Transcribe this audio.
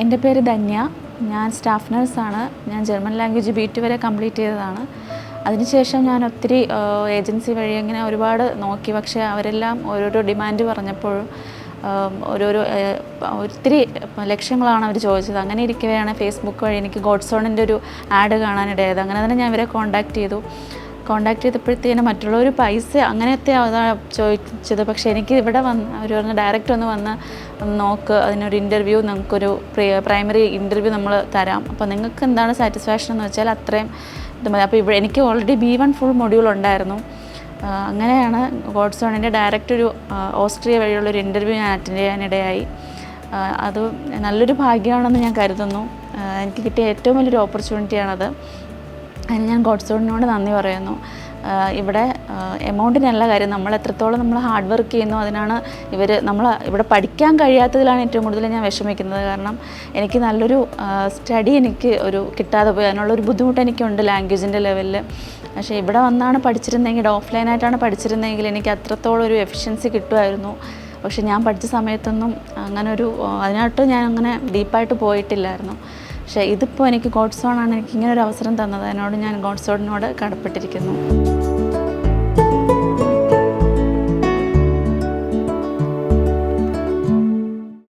എൻ്റെ പേര് ധന്യ. ഞാൻ സ്റ്റാഫ് നഴ്സാണ്. ഞാൻ ജർമ്മൻ ലാംഗ്വേജ് B2 വരെ കംപ്ലീറ്റ് ചെയ്തതാണ്. അതിനുശേഷം ഞാൻ ഒത്തിരി ഏജൻസി വഴി അങ്ങനെ ഒരുപാട് നോക്കി. പക്ഷേ അവരെല്ലാം ഓരോരോ ഡിമാൻഡ് പറഞ്ഞപ്പോഴും ഒത്തിരി ലക്ഷ്യങ്ങളാണ് അവർ ചോദിച്ചത്. അങ്ങനെ ഇരിക്കവെയാണ് ഫേസ്ബുക്ക് വഴി എനിക്ക് ഗോഡ്സോണിൻ്റെ ഒരു ആഡ് കാണാനിടയായത്. അങ്ങനെ തന്നെ ഞാൻ ഇവരെ കോൺടാക്റ്റ് ചെയ്തപ്പോഴത്തേനും മറ്റുള്ളവർ പൈസ അങ്ങനത്തെ അതാണ് ചോദിച്ചത്. പക്ഷേ എനിക്ക് ഇവിടെ വന്ന് അവർ പറഞ്ഞ് ഡയറക്റ്റ് ഒന്ന് നോക്ക്, അതിനൊരു ഇൻ്റർവ്യൂ, നമുക്കൊരു പ്രൈമറി ഇൻ്റർവ്യൂ നമ്മൾ തരാം, അപ്പോൾ നിങ്ങൾക്ക് എന്താണ് സാറ്റിസ്ഫാക്ഷൻ എന്ന് വെച്ചാൽ അത്രയും ഇത് മതി. അപ്പോൾ ഇവിടെ എനിക്ക് ഓൾറെഡി B1 ഫുൾ മൊഡ്യൂൾ ഉണ്ടായിരുന്നു. അങ്ങനെയാണ് ഗോഡ്സോണിൻ്റെ ഡയറക്റ്റ് ഒരു ഓസ്ട്രിയ വഴിയുള്ളൊരു ഇൻ്റർവ്യൂ ഞാൻ അറ്റൻഡ് ചെയ്യാനിടയായി. അത് നല്ലൊരു ഭാഗ്യമാണെന്ന് ഞാൻ കരുതുന്നു. എനിക്ക് കിട്ടിയ ഏറ്റവും വലിയൊരു ഓപ്പർച്യൂണിറ്റിയാണത്. അതിന് ഞാൻ ഗോഡ്സോണിനോട് നന്ദി പറയുന്നു. ഇവിടെ എമൗണ്ടിനല്ല കാര്യം, നമ്മൾ എത്രത്തോളം നമ്മൾ ഹാർഡ് വർക്ക് ചെയ്യുന്നു അതിനാണ് ഇവിടെ പഠിക്കാൻ കഴിയാത്തതിലാണ് ഏറ്റവും കൂടുതൽ ഞാൻ വിഷമിക്കുന്നത്. കാരണം എനിക്ക് നല്ലൊരു സ്റ്റഡി എനിക്ക് കിട്ടാതെ പോയി. അതിനുള്ളൊരു ബുദ്ധിമുട്ട് എനിക്കുണ്ട് ലാംഗ്വേജിൻ്റെ ലെവലിൽ. പക്ഷേ ഇവിടെ വന്നാണ് പഠിച്ചിരുന്നെങ്കിൽ, ഓഫ്ലൈനായിട്ടാണ് പഠിച്ചിരുന്നെങ്കിൽ എനിക്ക് അത്രത്തോളം ഒരു എഫിഷ്യൻസി കിട്ടുമായിരുന്നു. പക്ഷേ ഞാൻ പഠിച്ച സമയത്തൊന്നും അതിനായിട്ട് ഞാൻ അങ്ങനെ ഡീപ്പായിട്ട് പോയിട്ടില്ലായിരുന്നു. പക്ഷേ ഇതിപ്പോൾ എനിക്ക് ഗോഡ്സോണാണ് എനിക്ക് ഇങ്ങനെ ഒരു അവസരം തന്നത്. അതിനോട് ഞാൻ ഗോഡ്സോണിനോട് കടപ്പെട്ടിരിക്കുന്നു.